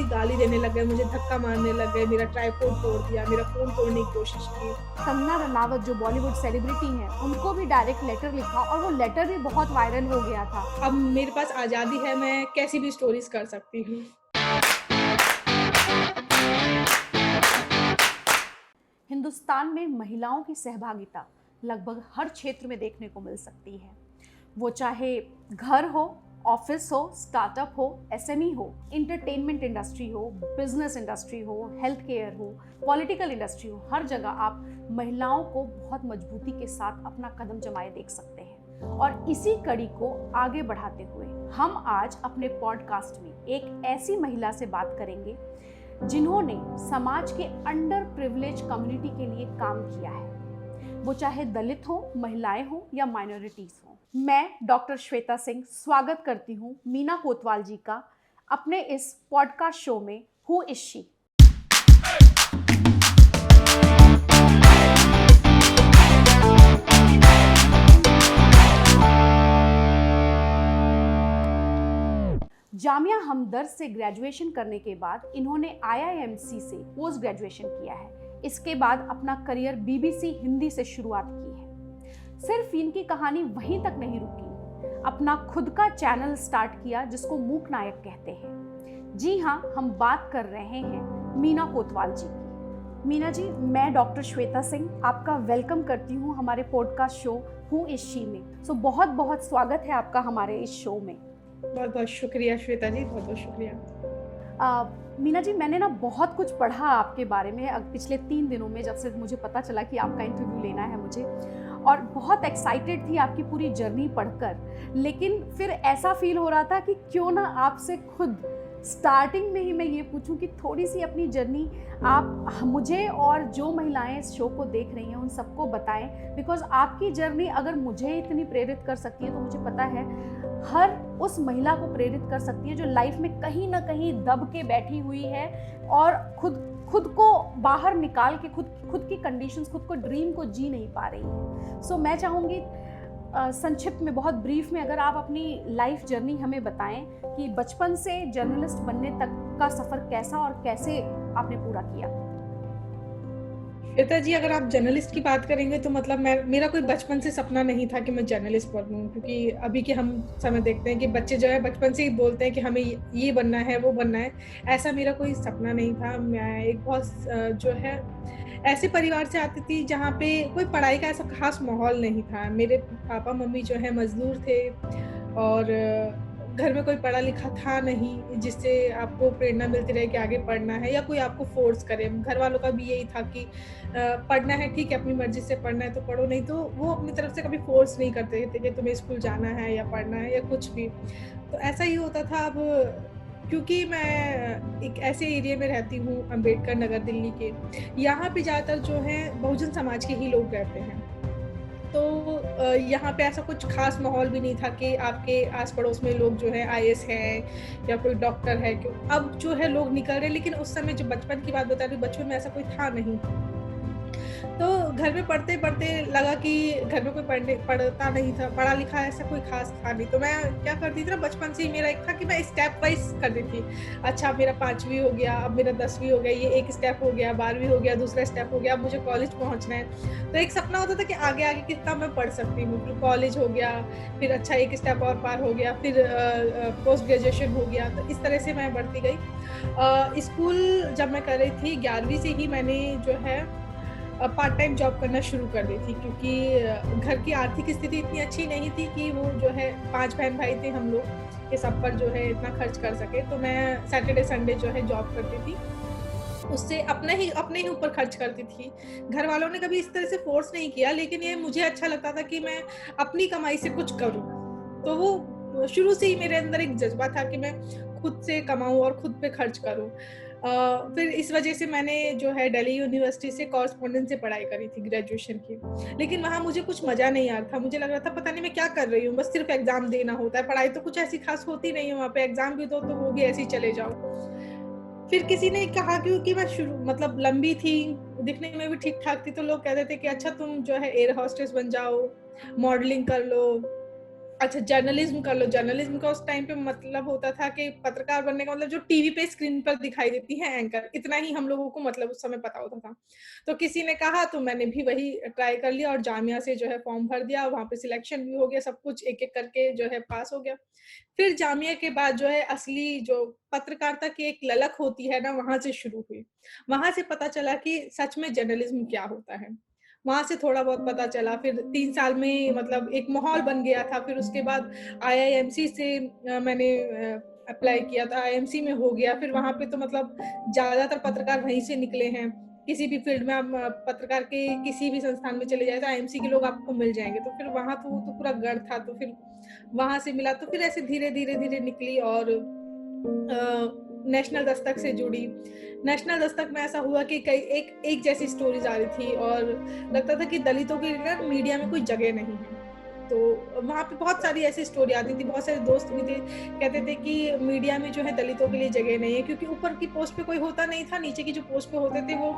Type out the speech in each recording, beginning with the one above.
गाली देने लग गए, मुझे धक्का मारने लग गए, मेरा ट्राइपॉड तोड़ दिया, मेरा फ़ोन तोड़ने की कोशिश की। कंगना रनावत जो बॉलीवुड सेलिब्रिटी हैं, उनको भी डायरेक्ट लेटर लिखा और वो लेटर भी बहुत वायरल हो गया था। अब मेरे पास आज़ादी है, मैं कैसी भी स्टोरीज़ कर सकती हूँ। हिंदुस्तान में महिलाओं की सहभागिता लगभग हर क्षेत्र में देखने को मिल सकती है। वो चाहे घर हो, ऑफिस हो, स्टार्टअप हो, एसएमई हो, इंटरटेनमेंट इंडस्ट्री हो, बिजनेस इंडस्ट्री हो, हेल्थ केयर हो, पॉलिटिकल इंडस्ट्री हो, हर जगह आप महिलाओं को बहुत मजबूती के साथ अपना कदम जमाए देख सकते हैं। और इसी कड़ी को आगे बढ़ाते हुए हम आज अपने पॉडकास्ट में एक ऐसी महिला से बात करेंगे जिन्होंने समाज के अंडर प्रिविलेज कम्युनिटी के लिए काम किया है, वो चाहे दलित हो, महिलाएं हो या माइनॉरिटीज हो। मैं डॉक्टर श्वेता सिंह स्वागत करती हूँ मीना कोतवाल जी का अपने इस पॉडकास्ट शो में हु इज शी। जामिया हमदर्द से ग्रेजुएशन करने के बाद इन्होंने आईआईएमसी से पोस्ट ग्रेजुएशन किया है। इसके बाद अपना करियर बीबीसी हिंदी से शुरुआत की है। सिर्फ इनकी कहानी वहीं तक नहीं रुकी, अपना खुद का चैनल स्टार्ट किया जिसको मूक नायक कहते हैं। जी हाँ, हम बात कर रहे हैं मीना कोतवाल जी की। मीना जी, मैं डॉक्टर श्वेता सिंह आपका वेलकम करती हूँ हमारे podcast show who is she में। बहुत बहुत स्वागत है आपका हमारे इस शो में। बहुत बहुत शुक्रिया श्वेता जी, बहुत बहुत शुक्रिया। मीना जी, मैंने ना बहुत कुछ पढ़ा आपके बारे में पिछले 3 दिनों में, जब से मुझे पता चला कि आपका इंटरव्यू लेना है मुझे, और बहुत एक्साइटेड थी आपकी पूरी जर्नी पढ़कर। लेकिन फिर ऐसा फील हो रहा था कि क्यों ना आपसे खुद स्टार्टिंग में ही मैं ये पूछूं कि थोड़ी सी अपनी जर्नी आप मुझे और जो महिलाएं इस शो को देख रही हैं उन सबको बताएं। बिकॉज आपकी जर्नी अगर मुझे इतनी प्रेरित कर सकती है तो मुझे पता है हर उस महिला को प्रेरित कर सकती है जो लाइफ में कहीं ना कहीं दब के बैठी हुई है और खुद को बाहर निकाल के खुद की कंडीशंस, खुद को ड्रीम को जी नहीं पा रही है। सो मैं चाहूँगी संक्षिप्त में, बहुत ब्रीफ में, अगर आप अपनी लाइफ जर्नी हमें बताएं कि बचपन से जर्नलिस्ट बनने तक का सफ़र कैसा और कैसे आपने पूरा किया। श्वेता जी, अगर आप जर्नलिस्ट की बात करेंगे तो मतलब मेरा कोई बचपन से सपना नहीं था कि मैं जर्नलिस्ट बनूं, क्योंकि अभी के हम समय देखते हैं कि बच्चे जो है बचपन से ही बोलते हैं कि हमें ये बनना है, वो बनना है। ऐसा मेरा कोई सपना नहीं था। मैं एक बहुत जो है ऐसे परिवार से आती थी जहाँ पे कोई पढ़ाई का ऐसा खास माहौल नहीं था। मेरे पापा मम्मी जो है मजदूर थे और घर में कोई पढ़ा लिखा था नहीं जिससे आपको प्रेरणा मिलती रहे कि आगे पढ़ना है या कोई आपको फोर्स करे। घर वालों का भी यही था कि पढ़ना है, ठीक है, अपनी मर्जी से पढ़ना है तो पढ़ो, नहीं तो वो अपनी तरफ से कभी फोर्स नहीं करते थे कि तुम्हें स्कूल जाना है या पढ़ना है या कुछ भी। तो ऐसा ही होता था। अब क्योंकि मैं एक ऐसे एरिया में रहती हूँ, अम्बेडकर नगर दिल्ली के, यहाँ पे ज़्यादातर जो है बहुजन समाज के ही लोग रहते हैं। तो यहाँ पे ऐसा कुछ खास माहौल भी नहीं था कि आपके आस पड़ोस में लोग जो है आईएएस हैं या कोई डॉक्टर है। क्यों अब जो है लोग निकल रहे हैं, लेकिन उस समय जो बचपन की बात बता रही हूँ, बचपन में ऐसा कोई था नहीं। तो घर में पढ़ते पढ़ते लगा कि घर में कोई पढ़ता नहीं था, पढ़ा लिखा ऐसा कोई खास था नहीं। तो मैं क्या करती थी ना, बचपन से ही मेरा एक था कि मैं स्टेप वाइज करती थी। अच्छा, मेरा 5वीं हो गया, अब मेरा 10वीं हो गया, ये एक स्टेप हो गया, 12वीं हो गया, दूसरा स्टेप हो गया, अब मुझे कॉलेज पहुंचना है। तो एक सपना होता था कि आगे आगे कितना मैं पढ़ सकती हूँ। फिर कॉलेज हो गया, फिर अच्छा एक स्टेप और पार हो गया, फिर पोस्ट ग्रेजुएशन हो गया। तो इस तरह से मैं बढ़ती गई। स्कूल जब मैं कर रही थी 11वीं से ही मैंने जो है पार्ट टाइम जॉब करना शुरू कर दी थी, क्योंकि घर की आर्थिक स्थिति इतनी अच्छी नहीं थी कि वो जो है 5 बहन भाई थे हम लोग के सब पर जो है इतना खर्च कर सके। तो मैं सैटरडे संडे जो है जॉब करती थी, उससे अपने ही ऊपर खर्च करती थी। घर वालों ने कभी इस तरह से फोर्स नहीं किया, लेकिन ये मुझे अच्छा लगता था कि मैं अपनी कमाई से कुछ करूँ। तो वो शुरू से ही मेरे अंदर एक जज्बा था कि मैं खुद से कमाऊँ और खुद पे खर्च करूँ। फिर इस वजह से मैंने जो है दिल्ली यूनिवर्सिटी से कॉरेस्पॉन्डेंस से पढ़ाई करी थी ग्रेजुएशन की। लेकिन वहाँ मुझे कुछ मज़ा नहीं आ रहा था। मुझे लग रहा था पता नहीं मैं क्या कर रही हूँ, बस सिर्फ एग्ज़ाम देना होता है, पढ़ाई तो कुछ ऐसी खास होती नहीं है वहाँ पे। एग्ज़ाम भी दो तो वो भी ऐसे ही चले जाओ। फिर किसी ने कहा, क्योंकि मैं मतलब लंबी थी, दिखने में भी ठीक-ठाक थी, तो लोग कहते थे कि अच्छा तुम जो है एयर होस्टेस बन जाओ, मॉडलिंग कर लो, अच्छा, जर्नलिज़्म कर लो। जर्नलिज़्म का उस टाइम पे मतलब होता था कि पत्रकार बनने का मतलब जो टीवी पे स्क्रीन पर दिखाई देती है एंकर, इतना ही हम लोगों को मतलब उस समय पता होता था। तो किसी ने कहा तो मैंने भी वही ट्राई कर लिया और जामिया से जो है फॉर्म भर दिया, वहाँ पे सिलेक्शन भी हो गया, सब कुछ एक-एक करके जो है पास हो गया। फिर जामिया के बाद जो है असली जो पत्रकारिता की एक ललक होती है ना, वहाँ से शुरू हुई। वहाँ से पता चला कि सच में जर्नलिज़्म क्या होता है। वहाँ से थोड़ा बहुत पता चला, फिर 3 साल में मतलब एक माहौल बन गया था, फिर उसके बाद आईआईएमसी से मैंने अप्लाई किया था, आईएमसी में हो गया, फिर वहाँ पे तो मतलब ज़्यादातर पत्रकार वहीं से निकले हैं। किसी भी फ़ील्ड में आप पत्रकार के किसी भी संस्थान में चले जाएँ, तो आईएमसी के लोग आपको मिल जाएँगे, तो फिर वहाँ तो वो तो पूरा गढ़ था, तो फिर वहाँ से मिला, तो फिर ऐसे धीरे-धीरे निकली और नेशनल दस्तक से जुड़ी। नेशनल दस्तक में ऐसा हुआ कि कई एक एक जैसी स्टोरीज़ आ रही थी और लगता था कि दलितों के लिए ना मीडिया में कोई जगह नहीं है। तो वहाँ पे बहुत सारी ऐसी स्टोरी आती थी, बहुत सारे दोस्त भी थे, कहते थे कि मीडिया में जो है दलितों के लिए जगह नहीं है क्योंकि ऊपर की पोस्ट पे कोई होता नहीं था, नीचे की जो पोस्ट पे होते थे वो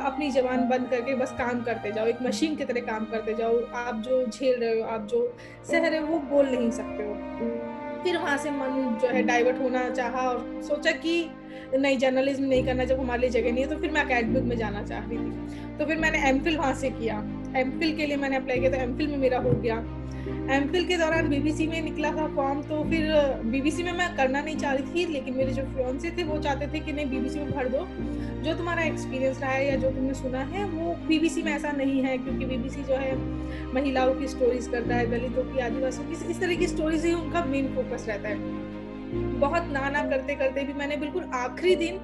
अपनी ज़बान बंद करके बस काम करते जाओ, एक मशीन की तरह काम करते जाओ। आप जो झेल रहे हो, आप जो सह रहे हो, वो बोल नहीं सकते हो। फिर वहाँ से मन जो है डाइवर्ट होना चाहा और सोचा कि नहीं जर्नलिज़्म नहीं करना जब हमारे लिए जगह नहीं है तो फिर मैं एकेडमिक में जाना चाह रही थी। तो फिर मैंने एमफ़िल वहाँ से किया। एमफ़िल के लिए मैंने अप्लाई किया तो एमफ़िल में मेरा हो गया। एमफ़िल के दौरान बीबीसी में निकला था फॉर्म तो फिर बीबीसी में मैं करना नहीं चाह रही थी लेकिन मेरे जो फियांसे थे वो चाहते थे कि नहीं बीबीसी में भर दो। जो तुम्हारा एक्सपीरियंस रहा है या जो तुमने सुना है वो बीबीसी में ऐसा नहीं है क्योंकि बीबीसी जो है महिलाओं की स्टोरीज़ करता है, दलितों की, आदिवासियों की, इस तरह की स्टोरीज़ ही उनका मेन फ़ोकस रहता है। बहुत ना-ना करते-करते भी मैंने बिल्कुल आखिरी दिन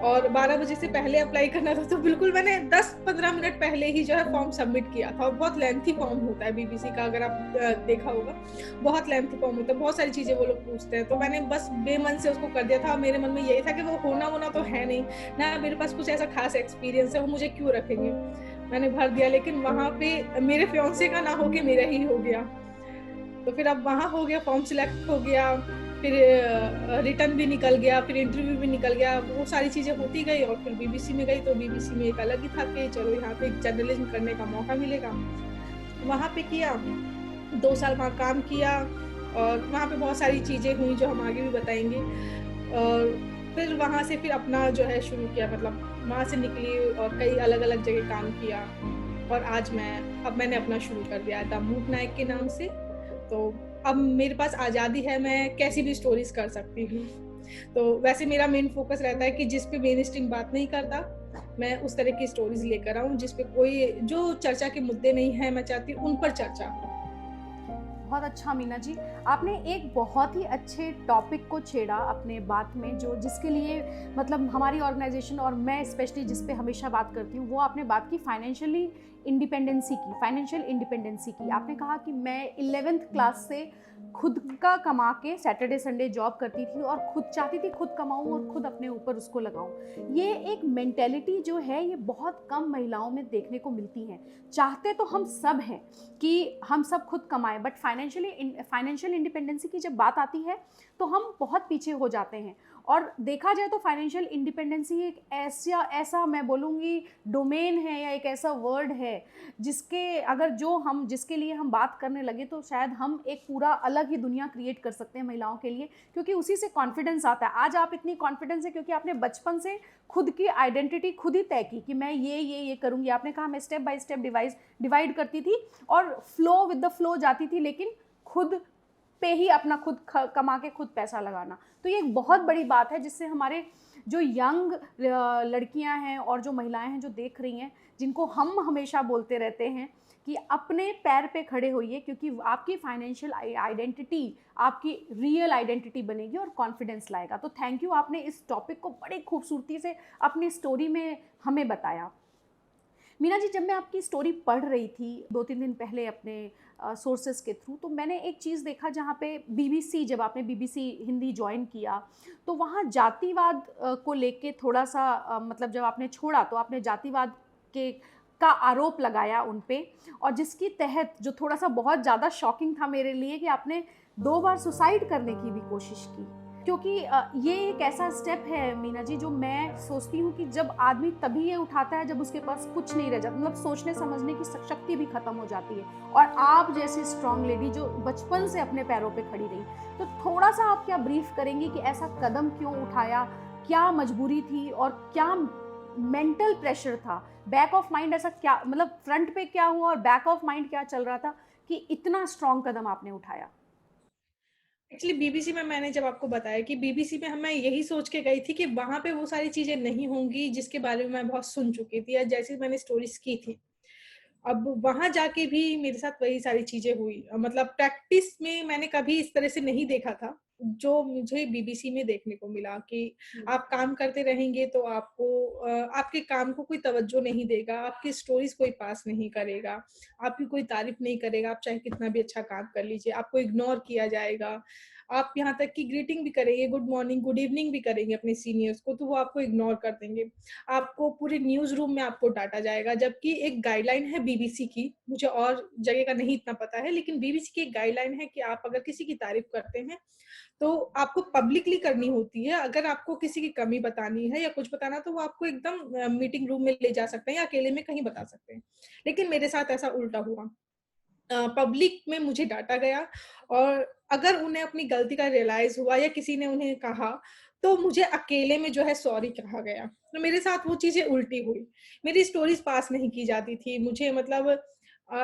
और 12 बजे से पहले अप्लाई करना था, तो बिल्कुल मैंने 10-15 मिनट पहले ही जो है फॉर्म सबमिट किया था और बहुत लेंथी फॉर्म होता है बीबीसी का अगर आप देखा होगा, बहुत लेंथी फॉर्म होता है, बहुत सारी चीज़ें वो लोग पूछते हैं, तो मैंने बस बेमन से उसको कर दिया था। मेरे मन में यही था कि वो होना-वोना तो है नहीं, ना मेरे पास कुछ ऐसा ख़ास एक्सपीरियंस है, वो मुझे क्यों रखेंगे? मैंने भर दिया लेकिन वहाँ पे मेरे फियांसे का ना हो के मेरा ही हो गया। तो फिर अब वहाँ हो गया, फॉर्म सिलेक्ट हो गया, फिर रिटर्न भी निकल गया, फिर इंटरव्यू भी निकल गया, वो सारी चीज़ें होती गई और फिर बीबीसी में गई, तो बीबीसी में एक अलग ही था कि चलो यहाँ पे जर्नलिज़्म करने का मौका मिलेगा। वहाँ पे किया, 2 साल वहाँ काम किया और वहाँ पे बहुत सारी चीज़ें हुई जो हम आगे भी बताएँगे। और फिर वहाँ से फिर अपना जो है शुरू किया मतलब वहाँ से निकली और कई अलग-अलग जगह काम किया और अब मैंने अपना शुरू कर दिया है द मूक नायक के नाम से। तो अब मेरे पास आज़ादी है, मैं कैसी भी स्टोरीज़ कर सकती हूँ। तो वैसे मेरा मेन फ़ोकस रहता है कि जिस पे मेनस्ट्रीम बात नहीं करता, मैं उस तरह की स्टोरीज़ लेकर आऊँ, जिस पे कोई जो चर्चा के मुद्दे नहीं हैं, मैं चाहती हूँ उन पर चर्चा हो। बहुत अच्छा मीना जी, आपने एक बहुत ही अच्छे टॉपिक को छेड़ा अपने बात में जो जिसके लिए मतलब हमारी ऑर्गेनाइजेशन और मैं स्पेशली जिस पे हमेशा बात करती हूँ वो आपने बात की फाइनेंशियल इंडिपेंडेंसी की। आपने कहा कि मैं 11th क्लास से खुद का कमा के सैटरडे संडे जॉब करती थी और खुद चाहती थी खुद कमाऊँ और खुद अपने ऊपर उसको लगाऊँ। ये एक मेंटेलिटी जो है ये बहुत कम महिलाओं में देखने को मिलती है। चाहते तो हम सब हैं कि हम सब खुद कमाएं, बट फाइनेंशियल इंडिपेंडेंसी की जब बात आती है तो हम बहुत पीछे हो जाते हैं। और देखा जाए तो फाइनेंशियल इंडिपेंडेंसी एक ऐसा मैं बोलूँगी डोमेन है या एक ऐसा वर्ड है जिसके लिए हम बात करने लगे तो शायद हम एक पूरा अलग ही दुनिया क्रिएट कर सकते हैं महिलाओं के लिए, क्योंकि उसी से कॉन्फिडेंस आता है। आज आप इतनी कॉन्फिडेंस है क्योंकि आपने बचपन से खुद की आइडेंटिटी खुद ही तय की कि मैं ये करूँगी। आपने कहा मैं स्टेप बाय स्टेप डिवाइड करती थी और फ्लो विद द फ्लो जाती थी, लेकिन खुद पे ही अपना खुद कमा के खुद पैसा लगाना। तो ये एक बहुत बड़ी बात है जिससे हमारे जो यंग लड़कियां हैं और जो महिलाएं हैं जो देख रही हैं, जिनको हम हमेशा बोलते रहते हैं कि अपने पैर पे खड़े होइए, क्योंकि आपकी फाइनेंशियल आइडेंटिटी आपकी रियल आइडेंटिटी बनेगी और कॉन्फिडेंस लाएगा। तो थैंक यू, आपने इस टॉपिक को बड़ी खूबसूरती से अपनी स्टोरी में हमें बताया। मीना जी, जब मैं आपकी स्टोरी पढ़ रही थी 2-3 दिन पहले अपने सोर्सेस के थ्रू, तो मैंने एक चीज़ देखा जहाँ पे बीबीसी, जब आपने बीबीसी हिंदी ज्वाइन किया तो वहाँ जातिवाद को लेके थोड़ा सा मतलब जब आपने छोड़ा तो आपने जातिवाद के का आरोप लगाया उन पे, और जिसकी तहत जो थोड़ा सा बहुत ज़्यादा शॉकिंग था मेरे लिए कि आपने 2 बार सुसाइड करने की भी कोशिश की। क्योंकि ये एक ऐसा स्टेप है मीना जी, जो मैं सोचती हूँ कि जब आदमी तभी ये उठाता है जब उसके पास कुछ नहीं रह जाता, मतलब सोचने समझने की शक्ति भी खत्म हो जाती है। और आप जैसी स्ट्रांग लेडी जो बचपन से अपने पैरों पे खड़ी रही, तो थोड़ा सा आप क्या ब्रीफ करेंगी कि ऐसा कदम क्यों उठाया, क्या मजबूरी थी और क्या मेंटल प्रेशर था, बैक ऑफ माइंड ऐसा क्या, मतलब फ्रंट पे क्या हुआ और बैक ऑफ माइंड क्या चल रहा था कि इतना स्ट्रांग कदम आपने उठाया? एक्चुअली बीबीसी में मैंने जब आपको बताया कि बीबीसी में मैं यही सोच के गई थी कि वहाँ पे वो सारी चीज़ें नहीं होंगी जिसके बारे में मैं बहुत सुन चुकी थी या जैसी मैंने स्टोरीज़ की थी। अब वहाँ जाके भी मेरे साथ वही सारी चीज़ें हुई। मतलब प्रैक्टिस में मैंने कभी इस तरह से नहीं देखा था, जो मुझे बीबीसी में देखने को मिला कि आप काम करते रहेंगे तो आपको आपके काम को कोई तवज्जो नहीं देगा, आपकी स्टोरीज़ कोई पास नहीं करेगा, आपकी कोई तारीफ़ नहीं करेगा, आप चाहे कितना भी अच्छा काम कर लीजिए, आपको इग्नोर किया जाएगा। आप यहाँ तक कि ग्रीटिंग भी करेंगे, गुड मॉर्निंग, गुड इवनिंग भी करेंगे अपने सीनियर्स को, तो वो आपको इग्नोर कर देंगे। आपको पूरे न्यूज़ रूम में आपको डाँटा जाएगा, जबकि एक गाइडलाइन है बीबीसी की, मुझे और जगह का नहीं इतना पता है, लेकिन बीबीसी की एक गाइडलाइन है कि आप अगर किसी की तारीफ़ करते हैं, तो आपको पब्लिकली करनी होती है। अगर आपको किसी की कमी बतानी है या कुछ बताना है, तो वो आपको एकदम मीटिंग रूम में ले जा सकते हैं या अकेले में कहीं बता सकते हैं। लेकिन मेरे साथ ऐसा उल्टा हुआ। पब्लिक में मुझे डाँटा गया और अगर उन्हें अपनी गलती का रियलाइज़ हुआ या किसी ने उन्हें कहा, तो मुझे अकेले में जो है सॉरी कहा गया। तो मेरे साथ वो चीज़ें उल्टी हुई। मेरी स्टोरीज़ पास नहीं की जाती थी। मुझे मतलब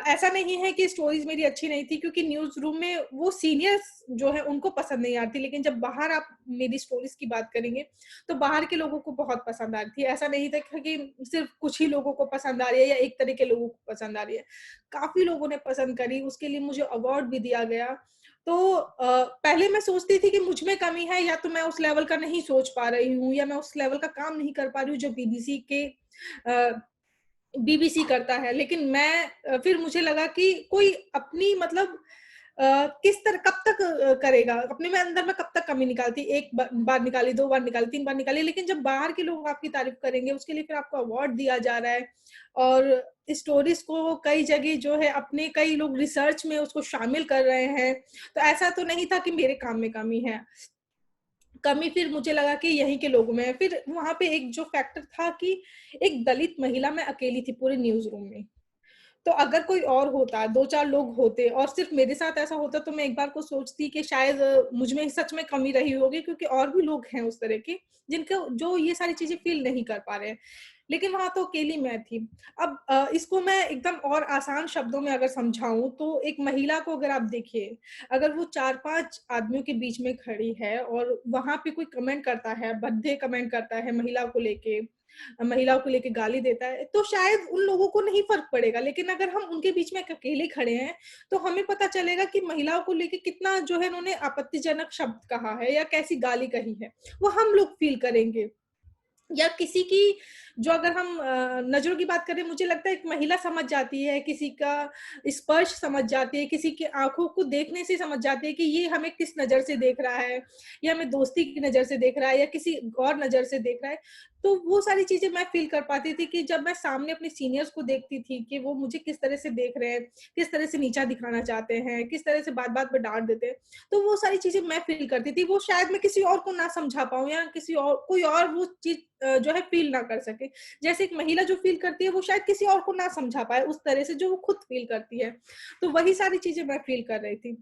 ऐसा नहीं है कि स्टोरीज़ मेरी अच्छी नहीं थी क्योंकि न्यूज़ रूम में वो सीनियर्स जो है उनको पसंद नहीं आती, लेकिन जब बाहर आप मेरी स्टोरीज़ की बात करेंगे, तो बाहर के लोगों को बहुत पसंद आ रही थी। ऐसा नहीं था कि सिर्फ़ कुछ ही लोगों को पसंद आ रही है या एक तरह के लोगों को पसंद आ रही है। काफ़ी लोगों ने पसंद करी, उसके लिए मुझे अवार्ड भी दिया गया। तो पहले मैं सोचती थी कि मुझ में कमी है या तो मैं उस लेवल का नहीं सोच पा रही हूँ या मैं उस लेवल का काम नहीं कर पा रही हूँ जो अ, बीबीसी करता है। लेकिन मैं फिर मुझे लगा कि कोई अपनी मतलब किस तरह कब तक करेगा? अपने में अंदर में कब तक कमी निकालती? 1 बार निकाली, 2 बार निकाली, 3 बार निकाली, लेकिन जब बाहर के लोग आपकी तारीफ़ करेंगे, उसके लिए फिर आपको अवार्ड दिया जा रहा है और स्टोरीज़ को कई जगह जो है अपने कई लोग रिसर्च में उसको शामिल कर रहे हैं। तो ऐसा तो नहीं था कि मेरे काम में कमी है। कमी फिर मुझे लगा कि यहीं के लोगों में है। फिर वहाँ पे एक जो फैक्टर था कि एक दलित महिला मैं अकेली थी पूरे न्यूज़ रूम में। तो अगर कोई और होता, 2-4 लोग होते और सिर्फ़ मेरे साथ ऐसा होता तो मैं एक बार को सोचती कि शायद मुझ में सच में कमी रही होगी क्योंकि और भी लोग हैं उस तरह के, जिनको जो ये सारी चीज़ें फ़ील नहीं कर पा रहे हैं। लेकिन वहाँ तो अकेली मैं थी। अब इसको मैं एकदम और आसान शब्दों में अगर समझाऊँ तो एक महिला को अगर आप देखिए, अगर वो 4-5 आदमियों के बीच में खड़ी है और वहाँ पे कोई कमेंट करता है, भद्दे कमेंट करता है महिलाओं को लेके गाली देता है, तो शायद उन लोगों को नहीं फ़र्क पड़ेगा। लेकिन अगर हम उनके बीच में अकेले खड़े हैं, तो हमें पता चलेगा कि महिलाओं को लेके कितना जो है इन्होंने आपत्तिजनक शब्द कहा है या कैसी गाली कही है, वो हम लोग फ़ील करेंगे। या किसी की जो अगर हम नज़रों की बात करें, मुझे लगता है एक महिला समझ जाती है, किसी का स्पर्श समझ जाती है, किसी की आँखों को देखने से समझ जाती है कि ये हमें किस नज़र से देख रहा है, या हमें दोस्ती की नज़र से देख रहा है या किसी और नज़र से देख रहा है। तो वो सारी चीज़ें मैं फ़ील कर पाती थी कि जब मैं सामने अपने सीनियर्स को देखती थी कि वो मुझे किस तरह से देख रहे हैं, किस तरह से नीचा दिखाना चाहते हैं, किस तरह से बात-बात पे डाँट देते हैं। तो वो सारी चीज़ें मैं फ़ील करती थी, वो शायद मैं किसी और को ना समझा पाऊँ या किसी और कोई और वो चीज़ जो है फ़ील ना कर सके। जैसे एक महिला जो फ़ील करती है, वो शायद किसी और को ना समझा पाए उस तरह से जो वो खुद फ़ील करती है। तो वही सारी चीज़ें मैं फ़ील कर रही थी।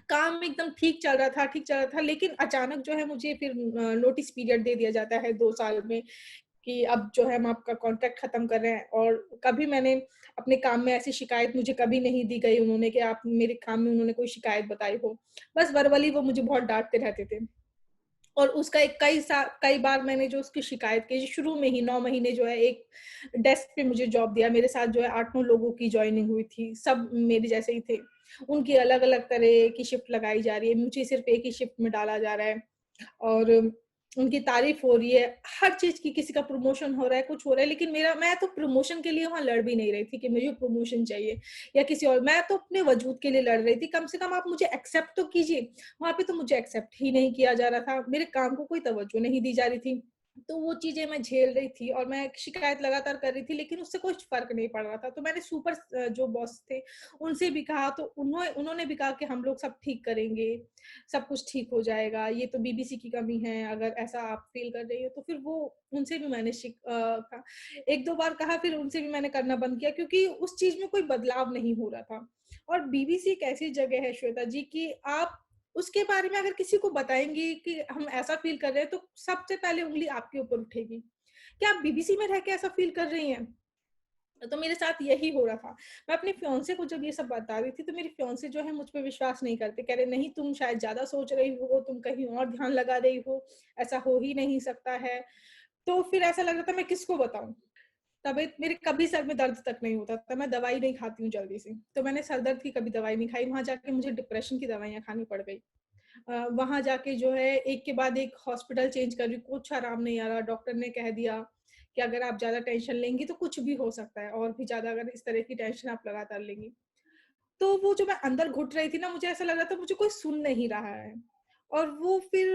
काम एकदम ठीक चल रहा था, लेकिन अचानक जो है मुझे फिर नोटिस पीरियड दे दिया जाता है 2 साल में कि अब जो है हम आपका कॉन्ट्रैक्ट खत्म कर रहे हैं। और कभी मैंने अपने काम में ऐसी शिकायत मुझे कभी नहीं दी गई उन्होंने कि आप मेरे काम में उन्होंने कोई शिकायत बताई हो। बस वर्बली वो मुझे बहुत डाँटते रहते थे। और उसका एक कई बार मैंने जो उसकी शिकायत की, शुरू में ही 9 महीने जो है एक डेस्क पे मुझे जॉब दिया। मेरे साथ जो है 8-9 लोगों की जॉइनिंग हुई थी, सब मेरे जैसे ही थे। उनकी अलग-अलग तरह की शिफ्ट लगाई जा रही है, मुझे सिर्फ़ एक ही शिफ्ट में डाला जा रहा है और उनकी तारीफ़ हो रही है, हर चीज़ की, किसी का प्रमोशन हो रहा है, कुछ हो रहा है, लेकिन मैं तो प्रमोशन के लिए वहाँ लड़ भी नहीं रही थी कि मुझे प्रमोशन चाहिए या किसी और, मैं तो अपने वजूद के लिए लड़ रही थी, कम से कम आप मुझे एक्सेप्ट तो कीजिए। वहाँ पे तो मुझे एक्सेप्ट ही नहीं किया जा रहा था, मेरे काम को कोई तवज्जो नहीं दी जा रही थी। तो वो चीज़ें मैं झेल रही थी और मैं शिकायत लगातार कर रही थी, लेकिन उससे कुछ फ़र्क नहीं पड़ रहा था। तो मैंने सुपर जो बॉस थे, उनसे भी कहा, तो उन्होंने भी कहा कि हम लोग सब ठीक करेंगे, सब कुछ ठीक हो जाएगा, ये तो बीबीसी की कमी है, अगर ऐसा आप फ़ील कर रही हो। तो फिर वो उनसे भी मैंने कहा, 1-2 बार कहा, फिर उनसे भी मैंने करना बंद किया, क्योंकि उस चीज़ में कोई बदलाव नहीं हो रहा था। और बीबीसी एक ऐसी जगह है श्वेता जी कि आप उसके बारे में अगर किसी को बताएँगी कि हम ऐसा फ़ील कर रहे हैं, तो सबसे पहले उँगली आपके ऊपर उठेगी। क्या आप बीबीसी में रह के ऐसा फ़ील कर रही हैं? तो मेरे साथ यही हो रहा था। मैं अपने फियांसे को जब ये सब बता रही थी, तो मेरे फियांसे जो है मुझ पे विश्वास नहीं करते। कह रहे, "नहीं, तुम शायद ज़्यादा सोच रही हो, तुम कहीं और ध्यान लगा रही हो, ऐसा हो ही नहीं सकता है।" तो फिर ऐसा लग रहा था मैं किसको बताऊँ? तबीयत मेरे कभी सर में दर्द तक नहीं होता था, मैं दवाई नहीं खाती हूँ जल्दी से। तो मैंने सर दर्द की कभी दवाई नहीं खाई, वहाँ जाके मुझे डिप्रेशन की दवाइयाँ खानी पड़ गई। वहाँ जाके जो है एक के बाद एक हॉस्पिटल चेंज कर रही हूँ, कुछ आराम नहीं आ रहा। डॉक्टर ने कह दिया कि अगर आप ज़्यादा टेंशन लेंगी तो कुछ भी हो सकता है, और भी ज़्यादा अगर इस तरह की टेंशन आप लगातार लेंगी। तो वो जो मैं अंदर घुट रही थी ना, मुझे ऐसा लग रहा था मुझे कोई सुन नहीं रहा है। और वो फिर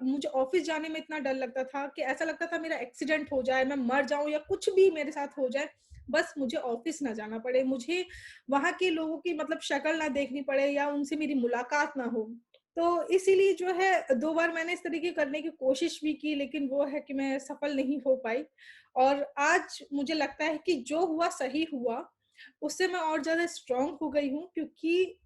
मुझे ऑफ़िस जाने में इतना डर लगता था कि ऐसा लगता था मेरा एक्सीडेंट हो जाए, मैं मर जाऊँ या कुछ भी मेरे साथ हो जाए, बस मुझे ऑफ़िस ना जाना पड़े। मुझे वहाँ के लोगों की मतलब शक्ल ना देखनी पड़े या उनसे मेरी मुलाकात ना हो। तो इसीलिए जो है 2 बार मैंने इस तरीके करने की कोशिश भी की, लेकिन वो है कि मैं सफल नहीं हो पाई। और आज मुझे लगता है कि जो हुआ सही हुआ, उससे मैं और ज़्यादा स्ट्रॉन्ग हो गई हूँ, क्योंकि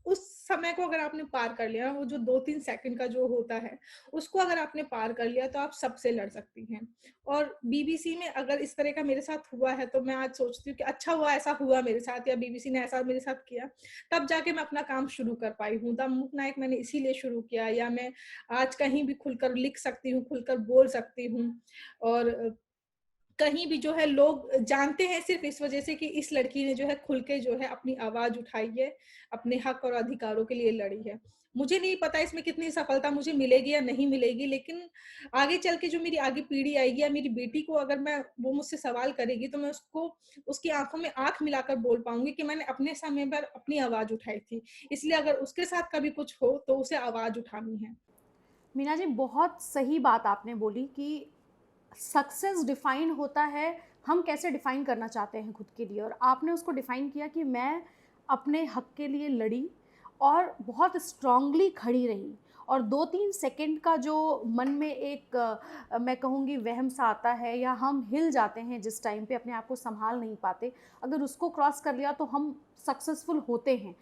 उस समय को अगर आपने पार कर लिया, वो जो 2-3 सेकंड का जो होता है, उसको अगर आपने पार कर लिया तो आप सबसे लड़ सकती हैं। और बीबीसी में अगर इस तरह का मेरे साथ हुआ है, तो मैं आज सोचती हूँ कि अच्छा हुआ ऐसा हुआ मेरे साथ, या बीबीसी ने ऐसा मेरे साथ किया, तब जाके मैं अपना काम शुरू कर पाई हूँ। द मूक नायक मैंने इसीलिए शुरू किया, या मैं आज कहीं भी खुलकर लिख सकती हूँ, खुलकर बोल सकती हूँ। और कहीं भी जो है लोग जानते हैं सिर्फ़ इस वज़ह से कि इस लड़की ने जो है खुल के जो है अपनी आवाज़ उठाई है, अपने हक और अधिकारों के लिए लड़ी है। मुझे नहीं पता इसमें कितनी सफलता मुझे मिलेगी या नहीं मिलेगी, लेकिन आगे चल के जो मेरी आगे पीढ़ी आएगी या मेरी बेटी को अगर मैं वो मुझसे सवाल करेगी, तो मैं उसको उसकी आँखों में आँख मिलाकर बोल पाऊँगी कि मैंने अपने समय पर अपनी आवाज़ उठाई थी। इसलिए अगर उसके साथ कभी कुछ हो तो उसे आवाज़ उठानी है। मीना जी, बहुत सही बात आपने बोली कि सक्सेस डिफाइन होता है, हम कैसे डिफाइन करना चाहते हैं खुद के लिए, और आपने उसको डिफाइन किया कि मैं अपने हक के लिए लड़ी और बहुत स्ट्रांगली खड़ी रही। और 2-3 सेकंड का जो मन में एक मैं कहूँगी वहम सा आता है, या हम हिल जाते हैं जिस टाइम पे अपने आप को संभाल नहीं पाते, अगर उसको क्रॉस कर लिया तो हम सक्सेसफुल होते हैं।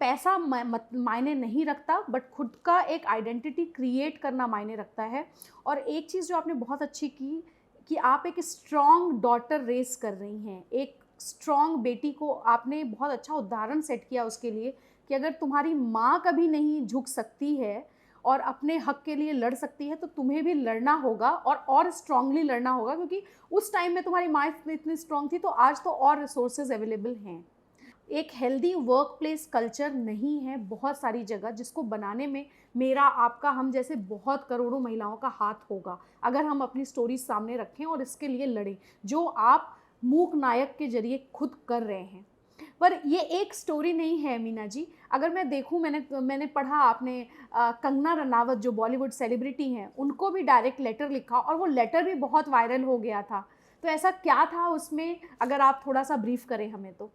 पैसा मायने नहीं रखता, बट खुद का एक आइडेंटिटी क्रिएट करना मायने रखता है। और एक चीज़ जो आपने बहुत अच्छी की कि आप एक स्ट्रॉन्ग डॉटर रेस कर रही हैं, एक स्ट्रॉन्ग बेटी को आपने बहुत अच्छा उदाहरण सेट किया उसके लिए कि अगर तुम्हारी माँ कभी नहीं झुक सकती है और अपने हक के लिए लड़ सकती है, तो तुम्हें भी लड़ना होगा और स्ट्रांगली लड़ना होगा, क्योंकि उस टाइम में तुम्हारी माँ इतनी स्ट्रांग थी, तो आज तो और रिसोर्सेज अवेलेबल हैं। एक हेल्दी वर्क प्लेस कल्चर नहीं है बहुत सारी जगह, जिसको बनाने में मेरा, आपका, हम जैसे बहुत करोड़ों महिलाओं का हाथ होगा, अगर हम अपनी स्टोरी सामने रखें और इसके लिए लड़ें, जो आप मूक नायक के जरिए खुद कर रहे हैं। पर ये एक स्टोरी नहीं है मीना जी। अगर मैं देखूं, मैंने पढ़ा, आपने कंगना रनावत जो बॉलीवुड सेलिब्रिटी हैं, उनको भी डायरेक्ट लेटर लिखा और वो लेटर भी बहुत वायरल हो गया था। तो ऐसा क्या था उसमें, अगर आप थोड़ा सा ब्रीफ करें हमें तो।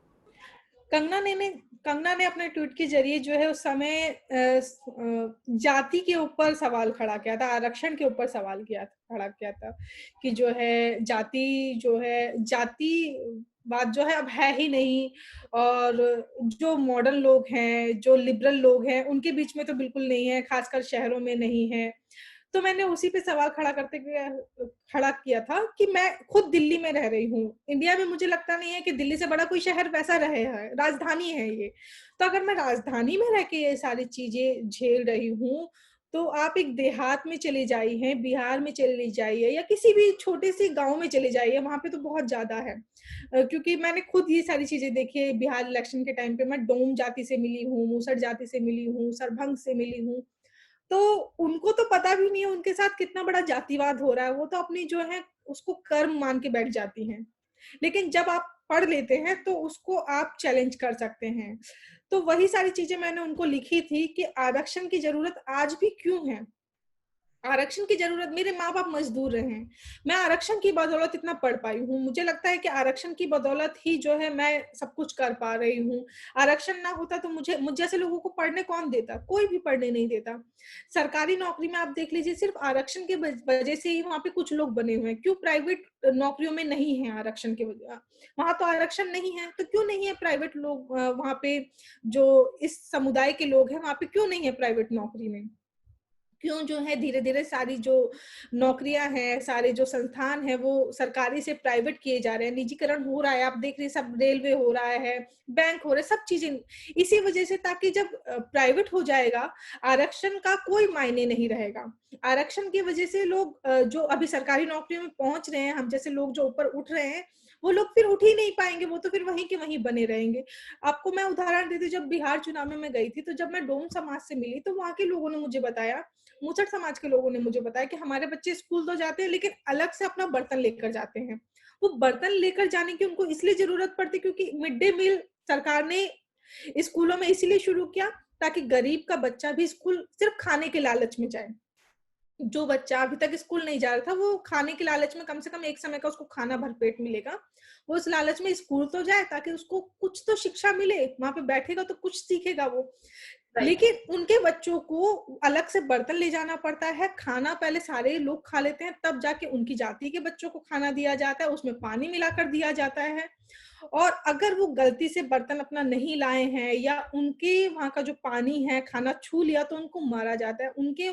कंगना ने ने कंगना ने अपने ट्वीट के ज़रिए जो है उस समय जाति के ऊपर सवाल खड़ा किया था, आरक्षण के ऊपर सवाल खड़ा किया था कि जो है जातिवाद जो है अब है ही नहीं, और जो मॉडर्न लोग हैं, जो लिबरल लोग हैं, उनके बीच में तो बिल्कुल नहीं है, खासकर शहरों में नहीं है। तो मैंने उसी पे सवाल खड़ा किया था कि मैं खुद दिल्ली में रह रही हूँ। इंडिया में मुझे लगता नहीं है कि दिल्ली से बड़ा कोई शहर वैसा रहे है, राजधानी है ये। तो अगर मैं राजधानी में रह के ये सारी चीज़ें झेल रही हूँ, तो आप एक देहात में चले जाइए, बिहार में चली जाइए या किसी भी छोटे-से गाँव में चले जाइए, वहाँ पे तो बहुत ज़्यादा है। क्योंकि मैंने खुद ये सारी चीज़ें देखी है, बिहार इलेक्शन के टाइम पे मैं डोम जाति से मिली हूँ, मुसहर जाति से मिली हूँ, सरभंग से मिली हूँ। तो उनको तो पता भी नहीं है उनके साथ कितना बड़ा जातिवाद हो रहा है, वो तो अपनी जो है उसको कर्म मान के बैठ जाती हैं। लेकिन जब आप पढ़ लेते हैं तो उसको आप चैलेंज कर सकते हैं। तो वही सारी चीज़ें मैंने उनको लिखी थी कि आरक्षण की ज़रूरत आज भी क्यों है? आरक्षण की ज़रूरत, मेरे माँ-बाप मज़दूर रहे हैं। मैं आरक्षण की बदौलत इतना पढ़ पाई हूँ। मुझे लगता है कि आरक्षण की बदौलत ही जो है मैं सब कुछ कर पा रही हूँ। आरक्षण ना होता तो मुझ जैसे लोगों को पढ़ने कौन देता? कोई भी पढ़ने नहीं देता। सरकारी नौकरी में आप देख लीजिए, सिर्फ़ आरक्षण के वजह से ही वहाँ पे कुछ लोग बने हुए हैं। क्यों प्राइवेट नौकरियों में नहीं है आरक्षण की वहाँ तो आरक्षण नहीं है, तो क्यों नहीं है प्राइवेट लोग वहाँ पे जो इस समुदाय के लोग हैं, वहाँ पे क्यों नहीं है प्राइवेट नौकरी में? क्यों जो है धीरे-धीरे सारी जो नौकरियाँ हैं, सारे जो संस्थान हैं, वो सरकारी से प्राइवेट किए जा रहे हैं, निजीकरण हो रहा है। आप देख रहे हैं सब रेलवे हो रहा है, बैंक हो रहा है, सब चीज़ें इसी वजह से, ताकि जब प्राइवेट हो जाएगा, आरक्षण का कोई मायने नहीं रहेगा। आरक्षण की वजह से लोग जो अभी सरकारी नौकरियों में पहुँच रहे हैं, हम जैसे लोग जो ऊपर उठ रहे हैं, वो लोग फिर उठ ही नहीं पाएँगे, वो तो फिर वहीं के वहीं बने रहेंगे। आपको मैं उदाहरण देती हूँ, जब बिहार चुनाव में मैं गई थी, तो जब मैं डोम समाज से मिली, तो वहाँ के लोगों ने मुझे बताया, मुसहर समाज के लोगों ने मुझे बताया कि हमारे बच्चे स्कूल तो जाते हैं, लेकिन अलग से अपना बर्तन लेकर जाते हैं। वो बर्तन लेकर जाने की उनको इसलिए ज़रूरत पड़ती है क्योंकि मिड डे मील सरकार ने स्कूलों में इसीलिए शुरू किया, ताकि गरीब का बच्चा भी स्कूल सिर्फ़ खाने के लालच में जाए। जो बच्चा अभी तक स्कूल नहीं जा रहा था, वो खाने के लालच में कम से कम एक समय का उसको खाना भरपेट मिलेगा। वो उस लालच में स्कूल तो जाए, ताकि उसको कुछ तो शिक्षा मिले, वहाँ पे बैठेगा तो कुछ सीखेगा वो। राइट। लेकिन उनके बच्चों को अलग से बर्तन ले जाना पड़ता है, खाना पहले सारे लोग खा लेते हैं, तब जाके उनकी जाति के बच्चों को खाना दिया जाता है, उसमें पानी मिलाकर दिया जाता है। और अगर वो गलती से बर्तन अपना नहीं लाए हैं, या उनके वहाँ का जो पानी है, खाना छू लिया, तो उनको मारा जाता है। उनके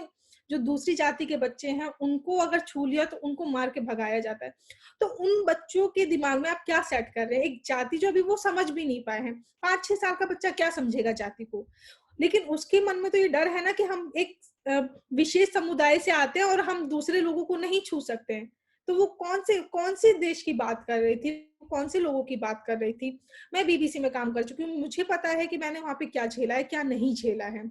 जो दूसरी जाति के बच्चे हैं, उनको अगर छू लिया तो उनको मार के भगाया जाता है। तो उन बच्चों के दिमाग में आप क्या सेट कर रहे हैं? एक जाति जो अभी वो समझ भी नहीं पाए हैं। 5-6 साल का बच्चा क्या समझेगा जाति को? लेकिन उसके मन में तो ये डर है ना कि हम एक अ, विशेष समुदाय से आते हैं और हम दूसरे लोगों को नहीं छू सकते हैं। तो वो कौन-से देश की बात कर रही थी? कौन-से लोगों की बात कर रही थी? मैं बीबीसी में काम कर चुकी हूँ, मुझे पता है कि मैंने वहाँ पे क्या झेला है, क्या नहीं झेला है।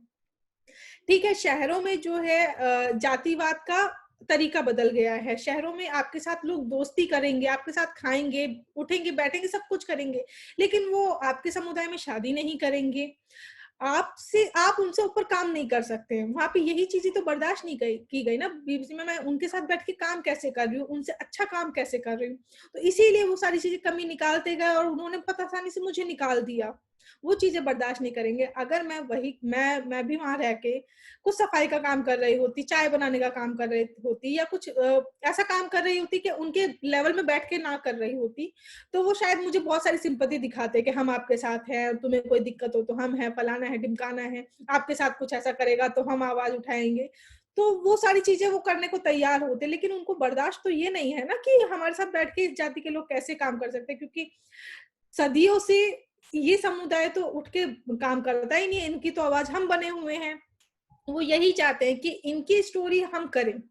ठीक है, शहरों में जो है जातिवाद का तरीका बदल गया है। शहरों में आपके साथ लोग दोस्ती करेंगे, आपके साथ खाएँगे, उठेंगे, बैठेंगे, सब कुछ करेंगे, लेकिन वो आपके समुदाय में शादी नहीं करेंगे। आप उनसे ऊपर काम नहीं कर सकते हैं। वहाँ पे यही चीज़ें तो बर्दाश्त नहीं की गई ना बीबीसी में, मैं उनके साथ बैठ के काम कैसे कर रही हूँ, उनसे अच्छा काम कैसे कर रही हूँ। तो इसीलिए वो सारी चीज़ें कमी निकालते गए और उन्होंने पता आसानी से मुझे निकाल दिया। वो चीज़ें बर्दाश्त नहीं करेंगे। अगर मैं भी वहाँ रह के कुछ सफाई का काम कर रही होती, चाय बनाने का काम कर रही होती, या कुछ ऐसा काम कर रही होती कि उनके लेवल में बैठ के ना कर रही होती, तो वो शायद मुझे बहुत सारी सिम्पैथी दिखाते कि हम आपके साथ हैं, तुम्हें कोई दिक्कत हो तो हम हैं, फलाना है, ढिमकाना है, आपके साथ कुछ ऐसा करेगा तो हम आवाज़ उठाएँगे। तो वो सारी चीज़ें वो करने को तैयार होते, लेकिन उनको बर्दाश्त तो ये नहीं है ना कि हमारे साथ बैठ के इस जाति के लोग कैसे काम कर सकते हैं, क्योंकि सदियों से ये समुदाय तो उठ के काम करता ही नहीं है, इनकी तो आवाज़ हम बने हुए हैं। वो यही चाहते हैं कि इनकी स्टोरी हम करें,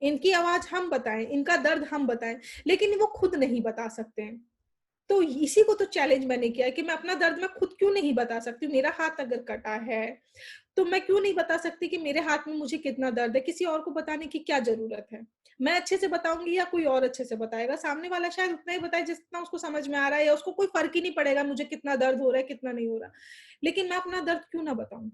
इनकी आवाज़ हम बताएँ, इनका दर्द हम बताएँ, लेकिन वो खुद नहीं बता सकते हैं। तो इसी को तो चैलेंज मैंने किया है कि मैं अपना दर्द मैं खुद क्यों नहीं बता सकती हूँ? मेरा हाथ अगर कटा है, तो मैं क्यों नहीं बता सकती कि मेरे हाथ में मुझे कितना दर्द है? किसी और को बताने की क्या ज़रूरत है? मैं अच्छे से बताऊँगी या कोई और अच्छे से बताएगा? सामने वाला शायद उतना ही बताए जितना उसको समझ में आ रहा है, या उसको कोई फ़र्क ही नहीं पड़ेगा मुझे कितना दर्द हो रहा है, कितना नहीं हो रहा। लेकिन मैं अपना दर्द क्यों ना बताऊँ?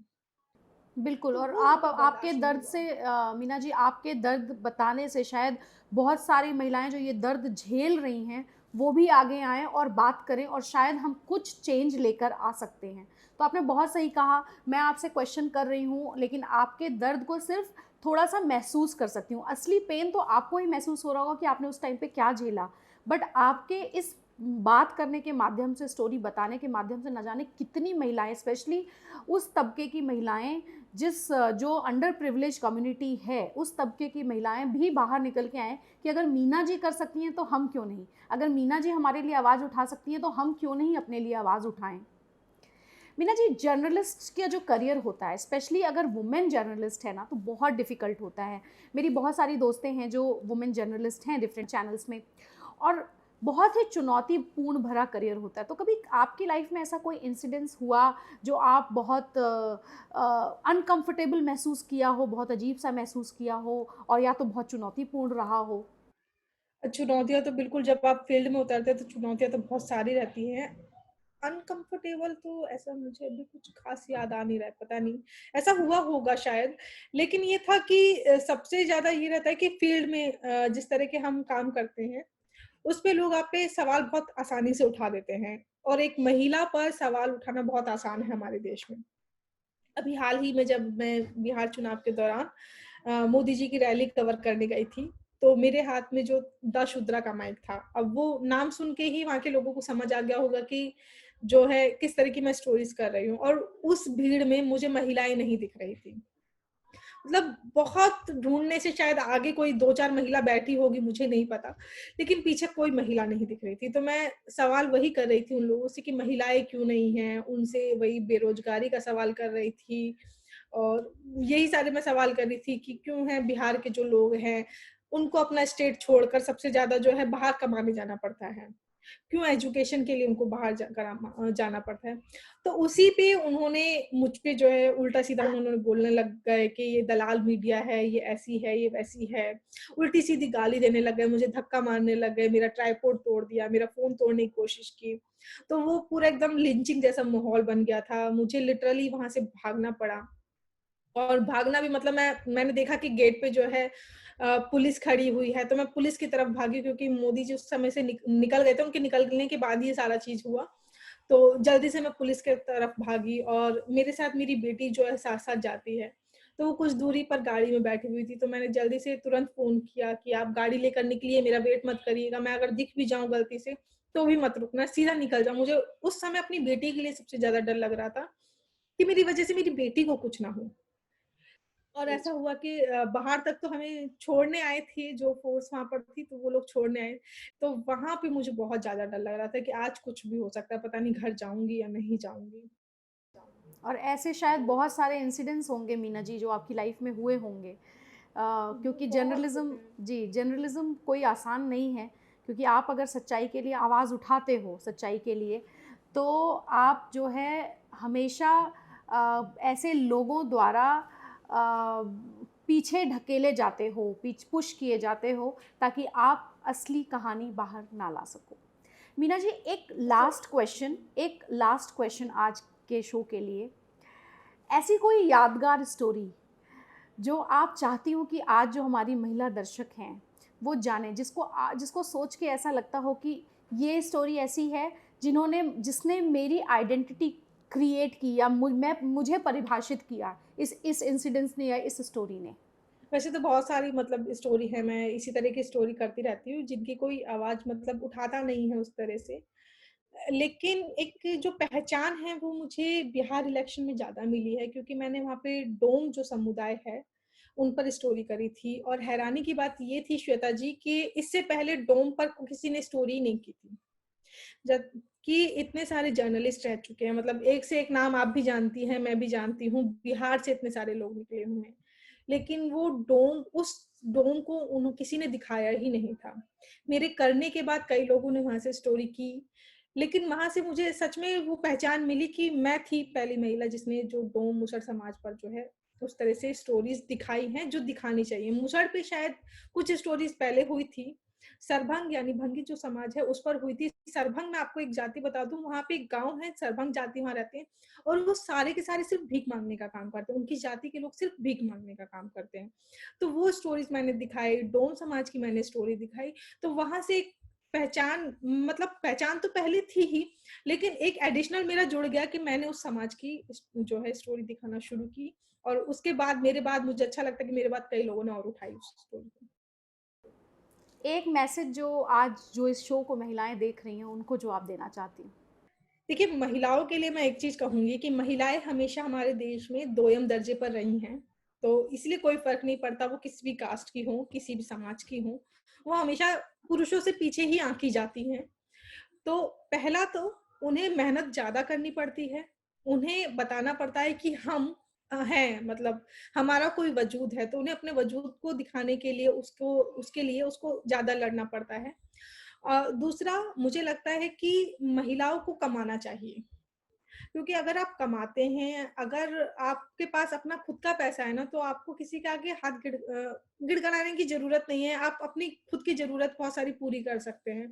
बिल्कुल। तो और वो आप उनको आपके बर्दाश्त नहीं दर्द हुआ। से मीना जी, आपके दर्द बताने से शायद बहुत सारी महिलाएँ जो ये दर्द झेल रही हैं, वो भी आगे आएँ और बात करें, और शायद हम कुछ चेंज लेकर आ सकते हैं। तो आपने बहुत सही कहा, मैं आपसे क्वेश्चन कर रही हूँ, लेकिन आपके दर्द को सिर्फ़ थोड़ा-सा महसूस कर सकती हूँ। असली पेन तो आपको ही महसूस हो रहा होगा कि आपने उस टाइम पे क्या झेला। बट आपके इस बात करने के माध्यम से, स्टोरी बताने के माध्यम से, न जाने कितनी महिलाएँ, स्पेशली उस तबके की महिलाएँ जो अंडर प्रिविलेज कम्युनिटी है, उस तबके की महिलाएँ भी बाहर निकल के आएँ कि अगर मीना जी कर सकती हैं तो हम क्यों नहीं? अगर मीना जी हमारे लिए आवाज़ उठा सकती हैं तो हम क्यों नहीं अपने लिए आवाज़ उठाएँ? मीना जी, जर्नलिस्ट का जो करियर होता है, स्पेशली अगर वुमेन जर्नलिस्ट है ना, तो बहुत डिफ़िकल्ट होता है। मेरी बहुत सारी दोस्तें हैं जो वुमेन जर्नलिस्ट हैं डिफरेंट चैनल्स में, और बहुत ही चुनौतीपूर्ण भरा करियर होता है। तो कभी आपकी लाइफ में ऐसा कोई इंसिडेंस हुआ जो आप बहुत अनकंफर्टेबल महसूस किया हो, बहुत अजीब-सा महसूस किया हो, और या तो बहुत चुनौतीपूर्ण रहा हो? चुनौतियाँ तो बिल्कुल, जब आप फ़ील्ड में उतरते हैं तो चुनौतियाँ तो बहुत सारी रहती हैं। अनकंफर्टेबल तो ऐसा मुझे अभी कुछ खास याद आ नहीं रहा है, पता नहीं, ऐसा हुआ होगा शायद। लेकिन ये था कि सबसे ज़्यादा ये रहता है कि फ़ील्ड में जिस तरह के हम काम करते हैं, उस पे लोग आप पे सवाल बहुत आसानी से उठा देते हैं और एक महिला पर सवाल उठाना बहुत आसान है हमारे देश में। अभी हाल ही में जब मैं बिहार चुनाव के दौरान मोदी जी की रैली कवर करने गई थी, तो मेरे हाथ में जो द शुद्रा का माइक था। अब वो नाम सुन के ही वहाँ के लोगों को समझ आ गया होगा कि जो है किस तरह की मैं स्टोरीज़ कर रही हूँ, और उस भीड़ में मुझे महिलाएँ नहीं दिख रही थी। मतलब बहुत ढूँढने से शायद आगे कोई 2-4 महिला बैठी होगी, मुझे नहीं पता, लेकिन पीछे कोई महिला नहीं दिख रही थी। तो मैं सवाल वही कर रही थी उन लोगों से कि महिलाएँ क्यों नहीं हैं? उनसे वही बेरोज़गारी का सवाल कर रही थी, और यही सारे मैं सवाल कर रही थी कि क्यों हैं बिहार के जो लोग हैं, उनको अपना स्टेट छोड़कर सबसे ज़्यादा जो है बाहर कमाने जाना पड़ता है। क्यों एजुकेशन के लिए उनको बाहर जाना पड़ता है। तो उसी पे उन्होंने मुझ पे जो है उल्टा-सीधा उन्होंने बोलने लग गए कि ये दलाल मीडिया है, ये ऐसी है, ये वैसी है। उल्टी-सीधी गाली देने लग गए, मुझे धक्का मारने लग गए, मेरा ट्राइपॉड तोड़ दिया, मेरा फ़ोन तोड़ने की कोशिश की। तो वो पूरा एकदम लिंचिंग जैसा माहौल बन गया था। मुझे लिटरली वहाँ से भागना पड़ा। और भागना भी मतलब मैंने देखा कि गेट पे जो है पुलिस खड़ी हुई है, तो मैं पुलिस की तरफ भागी, क्योंकि मोदी जी उस समय से निकल गए थे, उनके निकलने के बाद ये सारा चीज़ हुआ। तो जल्दी से मैं पुलिस के तरफ भागी, और मेरे साथ मेरी बेटी जो है साथ-साथ जाती है। तो वो कुछ दूरी पर गाड़ी में बैठी हुई थी, तो मैंने जल्दी से तुरंत फ़ोन किया कि आप गाड़ी लेकर निकलिए, मेरा वेट मत करिएगा, मैं अगर दिख भी जाऊँ गलती से, तो भी मत रुकना, सीधा निकल जाओ। मुझे उस समय अपनी बेटी के लिए सबसे ज़्यादा डर लग रहा था कि मेरी वज़ह से मेरी बेटी को कुछ ना हो। और जी, ऐसा हुआ कि बाहर तक तो हमें छोड़ने आए थे, जो फ़ोर्स वहाँ पर थी, तो वो लोग छोड़ने आए। तो वहाँ पे मुझे बहुत ज़्यादा डर लग रहा था कि आज कुछ भी हो सकता है, पता नहीं घर जाऊँगी या नहीं जाऊँगी। और ऐसे शायद बहुत सारे इंसिडेंट्स होंगे मीना जी जो आपकी लाइफ में हुए होंगे, क्योंकि बहुत होते जर्नलिज्म, हैं। जी, जर्नलिज्म कोई आसान नहीं है, क्योंकि आप अगर सच्चाई के लिए आवाज़ उठाते हो सच्चाई के लिए, तो आप जो है हमेशा ऐसे लोगों द्वारा पीछे ढकेले जाते हो, पुश किए जाते हो, ताकि आप असली कहानी बाहर ना ला सको। मीना जी, जैसे एक लास्ट क्वेश्चन आज के शो के लिए, ऐसी कोई यादगार स्टोरी जो आप चाहती हो कि आज जो हमारी महिला दर्शक हैं वो जाने, जिसको सोच के ऐसा लगता हो कि ये स्टोरी ऐसी है जिसने मेरी आइडेंटिटी क्रिएट की, या मुझे परिभाषित किया इस इंसिडेंस ने या इस स्टोरी ने। वैसे तो बहुत सारी मतलब स्टोरी है, मैं इसी तरह की स्टोरी करती रहती हूँ, जिनकी कोई आवाज़ मतलब उठाता नहीं है उस तरह से। लेकिन एक जो पहचान है वो मुझे बिहार इलेक्शन में ज़्यादा मिली है, क्योंकि मैंने वहाँ पे डोम जो समुदाय है, उन पर स्टोरी करी थी, और हैरानी की बात ये थी श्वेता जी कि इससे पहले डोम पर किसी ने स्टोरी नहीं की थी। जबकि इतने सारे जर्नलिस्ट रह चुके हैं, मतलब एक से एक नाम आप भी जानती हैं, मैं भी जानती हूँ, बिहार से इतने सारे लोग निकले हुए हैं। लेकिन वो डोम उस डोम को उन्हों किसी ने दिखाया ही नहीं था। मेरे करने के बाद कई लोगों ने वहाँ से स्टोरी की, लेकिन वहाँ से मुझे सच में वो पहचान मिली कि मैं थी पहली महिला जिसने जो डोम मुसहर समाज पर जो है उस तरह से स्टोरीज़ दिखाई हैं, जो दिखानी चाहिए। मुसहर पे शायद कुछ स्टोरीज़ पहले हुई थी, सरभंग यानी भंगी जो समाज है उस पर हुई थी। सरभंग में आपको एक जाति बता दूँ, वहाँ पे एक गाँव है, सरभंग जाति वहाँ रहते हैं, और वो सारे के सारे सिर्फ़ भीख माँगने का काम करते हैं। उनकी जाति के लोग सिर्फ़ भीख माँगने का काम करते हैं। तो वो स्टोरीज़ मैंने दिखाई, डोम समाज की मैंने स्टोरी दिखाई, तो वहाँ से एक पहचान, मतलब पहचान तो पहले थी ही, लेकिन एक एडिशनल मेरा जुड़ गया कि मैंने उस समाज की जो है स्टोरी दिखाना शुरू की, और उसके बाद मेरे बाद मुझे अच्छा लगता है कि मेरे बाद कई लोगों ने और उठाई उस स्टोरी को। एक मैसेज जो आज जो इस शो को महिलाएं देख रही हैं उनको जो आप देना चाहती हैं। देखिए, महिलाओं के लिए मैं एक चीज़ कहूँगी कि महिलाएँ हमेशा हमारे देश में दोयम दर्जे पर रही हैं। तो इसलिए कोई फ़र्क नहीं पड़ता वो किसी भी कास्ट की हों, किसी भी समाज की हों, वो हमेशा पुरुषों से पीछे ही आँकी जाती हैं। तो पहला तो उन्हें मेहनत ज़्यादा करनी पड़ती है। उन्हें बताना पड़ता है कि हम हैं, मतलब हमारा कोई वजूद है, तो उन्हें अपने वजूद को दिखाने के लिए उसको ज़्यादा लड़ना पड़ता है। दूसरा मुझे लगता है कि महिलाओं को कमाना चाहिए। क्योंकि अगर आप कमाते हैं, अगर आपके पास अपना खुद का पैसा है ना, तो आपको किसी के आगे हाथ गिड़गिड़ाने की ज़रूरत नहीं है। आप अपनी खुद की ज़रूरत बहुत सारी पूरी कर सकते हैं।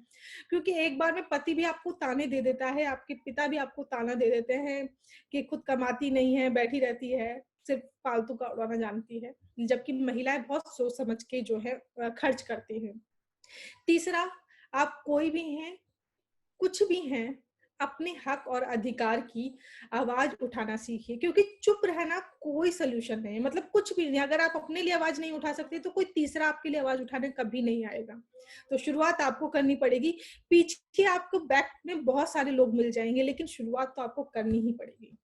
क्योंकि एक बार में पति भी आपको ताने दे देता है, आपके पिता भी आपको ताना दे देते हैं कि खुद कमाती नहीं है, बैठी रहती है, सिर्फ़ फालतू का उड़ाना जानती है। जबकि महिलाएँ बहुत सोच समझ के जो है खर्च करती हैं। तीसरा, आप कोई भी हैं, कुछ भी हैं, अपने हक और अधिकार की आवाज़ उठाना सीखिए, क्योंकि चुप रहना कोई सॉल्यूशन नहीं है। मतलब कुछ भी नहीं, अगर आप अपने लिए आवाज़ नहीं उठा सकते, तो कोई तीसरा आपके लिए आवाज़ उठाने कभी नहीं आएगा। तो शुरुआत आपको करनी पड़ेगी। पीछे आपको बैक में बहुत सारे लोग मिल जाएँगे, लेकिन शुरुआत तो आपको करनी ही पड़ेगी।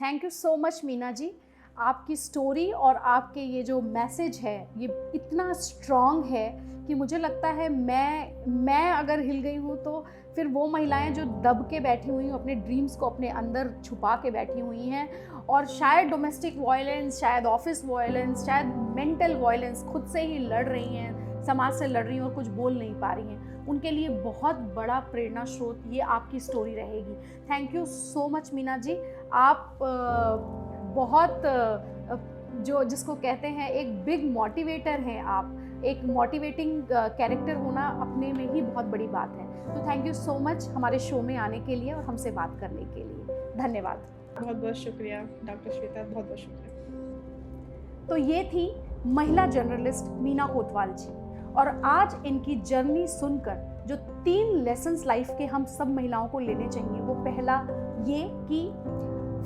Thank you so much Meena ji. आपकी स्टोरी और आपके ये जो मैसेज है ये इतना स्ट्रॉन्ग है कि मुझे लगता है मैं अगर हिल गई हूँ तो फिर वो महिलाएं जो दब के बैठी हुई हैं, अपने ड्रीम्स को अपने अंदर छुपा के बैठी हुई हैं, और शायद डोमेस्टिक वायलेंस, शायद ऑफिस वायलेंस, शायद मेंटल वायलेंस खुद से ही लड़ रही हैं, समाज से लड़ रही हैं और कुछ बोल नहीं पा रही हैं, उनके लिए बहुत बड़ा प्रेरणा स्रोत ये आपकी स्टोरी रहेगी। Thank you so much Meena ji. आप बहुत जो जिसको कहते हैं एक बिग मोटिवेटर हैं आप। एक मोटिवेटिंग कैरेक्टर होना अपने में ही बहुत बड़ी बात है। तो थैंक यू सो मच हमारे शो में आने के लिए और हमसे बात करने के लिए। धन्यवाद। बहुत-बहुत शुक्रिया डॉक्टर श्वेता, बहुत-बहुत शुक्रिया। तो ये थी महिला जर्नलिस्ट मीना कोतवाल जी, और आज इनकी जर्नी सुनकर जो 3 लेसन्स लाइफ के हम सब महिलाओं को लेने चाहिए, वो पहला ये कि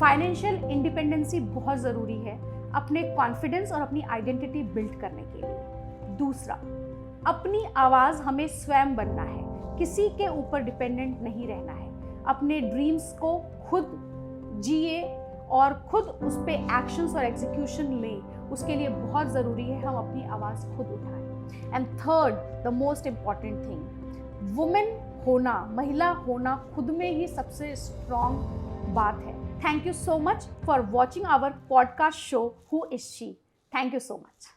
फाइनेंशियल इंडिपेंडेंसी बहुत ज़रूरी है अपने कॉन्फिडेंस और अपनी आइडेंटिटी बिल्ड करने के लिए। दूसरा, अपनी आवाज़ हमें स्वयं बनना है, किसी के ऊपर डिपेंडेंट नहीं रहना है। अपने ड्रीम्स को खुद जिए और खुद उस पर एक्शंस और एग्जीक्यूशन लें, उसके लिए बहुत ज़रूरी है हम अपनी आवाज़ खुद उठाएं। And third, the most important thing, women होना, महिला होना खुद में ही सबसे स्ट्रॉन्ग बात है। Thank you so much for watching our podcast show, Who is She? Thank you so much.